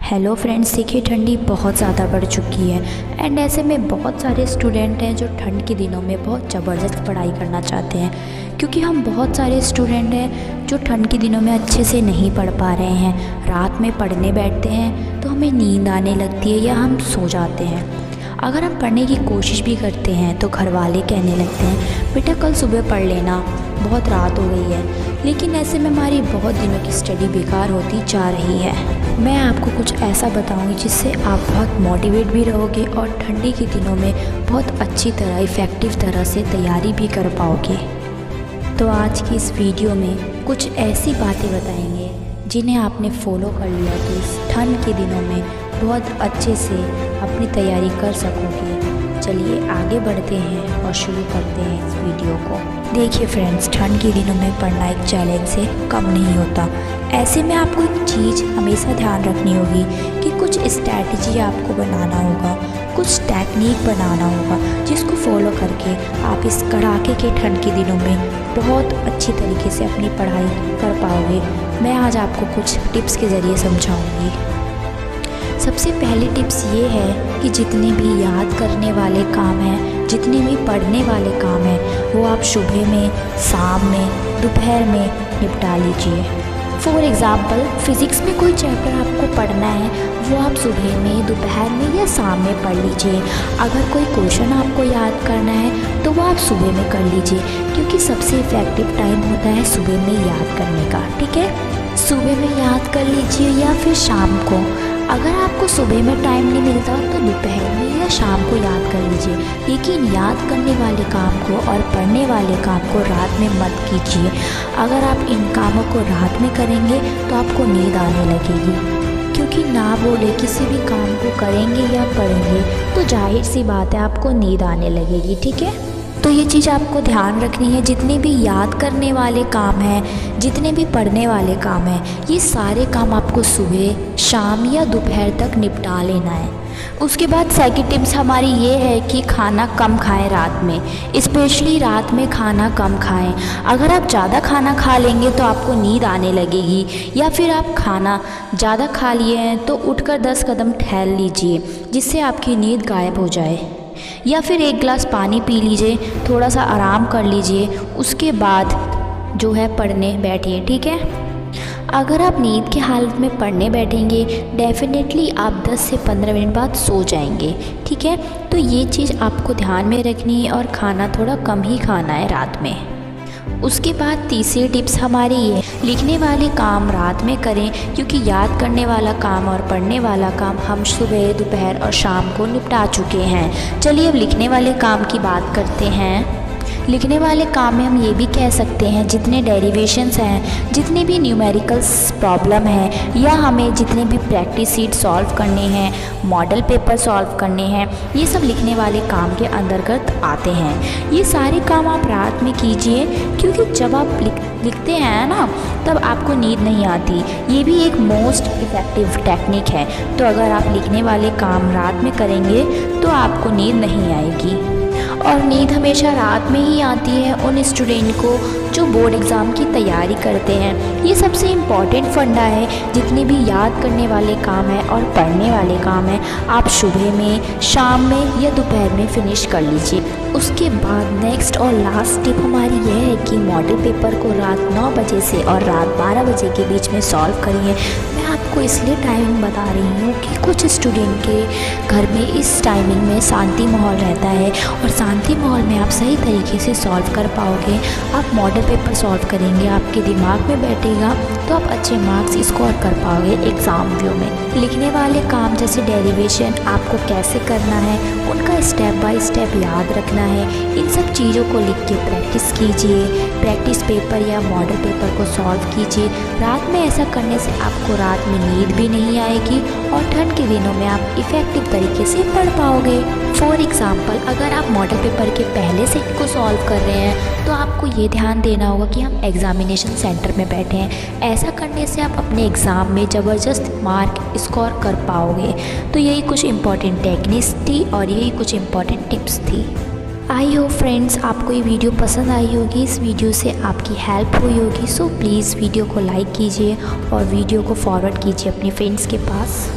Hello friends, देखिए ठंडी बहुत ज़्यादा बढ़ चुकी है एंड ऐसे में बहुत सारे स्टूडेंट हैं जो ठंड के दिनों में बहुत ज़बरदस्त पढ़ाई करना चाहते हैं। क्योंकि हम बहुत सारे स्टूडेंट हैं जो ठंड के दिनों में अच्छे से नहीं पढ़ पा रहे हैं। रात में पढ़ने बैठते हैं तो हमें नींद आने लगती है या हम सो जाते हैं। अगर हम पढ़ने की कोशिश भी करते हैं तो घर वाले कहने लगते हैं बेटा कल सुबह पढ़ लेना, बहुत रात हो गई है। लेकिन ऐसे में हमारी बहुत दिनों की स्टडी बेकार होती जा रही है। मैं आपको कुछ ऐसा बताऊंगी जिससे आप बहुत मोटिवेट भी रहोगे और ठंडी के दिनों में बहुत अच्छी तरह इफ़ेक्टिव तरह से तैयारी भी कर पाओगे। तो आज की इस वीडियो में कुछ ऐसी बातें बताएंगे जिन्हें आपने फॉलो कर लिया तो इस ठंड के दिनों में बहुत अच्छे से अपनी तैयारी कर सकोगे। चलिए आगे बढ़ते हैं और शुरू करते हैं इस वीडियो को। देखिए फ्रेंड्स, ठंड के दिनों में पढ़ना एक चैलेंज से कम नहीं होता। ऐसे में आपको एक चीज़ हमेशा ध्यान रखनी होगी कि कुछ स्ट्रैटेजी आपको बनाना होगा, कुछ टेक्निक बनाना होगा जिसको फॉलो करके आप इस कड़ाके के ठंड के दिनों में बहुत अच्छी तरीके से अपनी पढ़ाई कर पाओगे। मैं आज आपको कुछ टिप्स के ज़रिए समझाऊंगी। सबसे पहली टिप्स ये है कि जितने भी याद करने वाले काम हैं, जितने भी पढ़ने वाले काम हैं, वो आप सुबह में, शाम में, दोपहर में निपटा लीजिए। फॉर एग्ज़ाम्पल फ़िज़िक्स में कोई चैप्टर आपको पढ़ना है वो आप सुबह में, दोपहर में या शाम में पढ़ लीजिए। अगर कोई क्वेश्चन आपको याद करना है तो वो आप सुबह में कर लीजिए, क्योंकि सबसे इफ़ेक्टिव टाइम होता है सुबह में याद करने का। ठीक है, सुबह में याद कर लीजिए या फिर शाम को। अगर आपको सुबह में टाइम नहीं मिलता तो दोपहर में या शाम को याद कर लीजिए। लेकिन याद करने वाले काम को और पढ़ने वाले काम को रात में मत कीजिए। अगर आप इन कामों को रात में करेंगे तो आपको नींद आने लगेगी, क्योंकि ना बोले किसी भी काम को करेंगे या पढ़ेंगे तो जाहिर सी बात है आपको नींद आने लगेगी। ठीक है, तो ये चीज़ आपको ध्यान रखनी है। जितने भी याद करने वाले काम हैं, जितने भी पढ़ने वाले काम हैं, ये सारे काम आपको सुबह, शाम या दोपहर तक निपटा लेना है। उसके बाद सेकंड टिप्स हमारी ये है कि खाना कम खाएं रात में, स्पेशली रात में खाना कम खाएं। अगर आप ज़्यादा खाना खा लेंगे तो आपको नींद आने लगेगी, या फिर आप खाना ज़्यादा खा लिए हैं तो उठकर 10 कदम टहल लीजिए जिससे आपकी नींद गायब हो जाए। या फिर 1 गिलास पानी पी लीजिए, थोड़ा सा आराम कर लीजिए, उसके बाद जो है पढ़ने बैठिए। ठीक है, अगर आप नींद की हालत में पढ़ने बैठेंगे डेफिनेटली आप 10 से 15 मिनट बाद सो जाएंगे। ठीक है, तो ये चीज़ आपको ध्यान में रखनी है और खाना थोड़ा कम ही खाना है रात में। उसके बाद तीसरी टिप्स हमारी ये, लिखने वाले काम रात में करें, क्योंकि याद करने वाला काम और पढ़ने वाला काम हम सुबह, दोपहर और शाम को निपटा चुके हैं। चलिए अब लिखने वाले काम की बात करते हैं। लिखने वाले काम में हम ये भी कह सकते हैं जितने डेरिवेशंस हैं, जितने भी न्यूमेरिकल्स प्रॉब्लम हैं, या हमें जितने भी प्रैक्टिस शीट सॉल्व करने हैं, मॉडल पेपर सॉल्व करने हैं, ये सब लिखने वाले काम के अंतर्गत आते हैं। ये सारे काम आप रात में कीजिए, क्योंकि जब आप लिखते हैं ना तब आपको नींद नहीं आती। ये भी एक मोस्ट इफ़ेक्टिव टेक्निक है। तो अगर आप लिखने वाले काम रात में करेंगे तो आपको नींद नहीं आएगी। और नींद हमेशा रात में ही आती है उन स्टूडेंट को जो बोर्ड एग्ज़ाम की तैयारी करते हैं। ये सबसे इम्पॉर्टेंट फंडा है। जितने भी याद करने वाले काम हैं और पढ़ने वाले काम हैं आप सुबह में, शाम में या दोपहर में फिनिश कर लीजिए। उसके बाद नेक्स्ट और लास्ट टिप हमारी यह है कि मॉडल पेपर को रात 9 बजे से और रात 12 बजे के बीच में सॉल्व करिए। मैं आपको इसलिए टाइमिंग बता रही हूँ कि कुछ स्टूडेंट के घर में इस टाइमिंग में शांति माहौल रहता है और शांति माहौल में आप सही तरीके से सॉल्व कर पाओगे। आप मॉडल पेपर सॉल्व करेंगे, आपके दिमाग में बैठेगा तो आप अच्छे मार्क्स स्कोर कर पाओगे एग्ज़ाम व्यू में। लिखने वाले काम जैसे डेरिवेशन आपको कैसे करना है, उनका स्टेप बाय स्टेप याद रखना है। इन सब चीज़ों को लिख के प्रैक्टिस कीजिए। प्रैक्टिस पेपर या मॉडल पेपर को सॉल्व कीजिए। रात में ऐसा करने से आपको रात में नींद भी नहीं आएगी और ठंड के दिनों में आप इफ़ेक्टिव तरीके से पढ़ पाओगे। फॉर एग्ज़ाम्पल, अगर आप मॉडल पेपर के पहले सेट को सॉल्व कर रहे हैं तो आपको ये ध्यान देना होगा कि हम एग्ज़ामिनेशन सेंटर में बैठे हैं। ऐसा करने से आप अपने एग्ज़ाम में ज़बरदस्त मार्क स्कोर कर पाओगे। तो यही कुछ इम्पॉर्टेंट टेक्निक्स थी और यही कुछ इम्पॉर्टेंट टिप्स थी। आई होप फ्रेंड्स आपको ये वीडियो पसंद आई होगी, इस वीडियो से आपकी हेल्प हुई होगी। सो प्लीज़ वीडियो को लाइक कीजिए और वीडियो को फॉरवर्ड कीजिए अपने फ्रेंड्स के पास।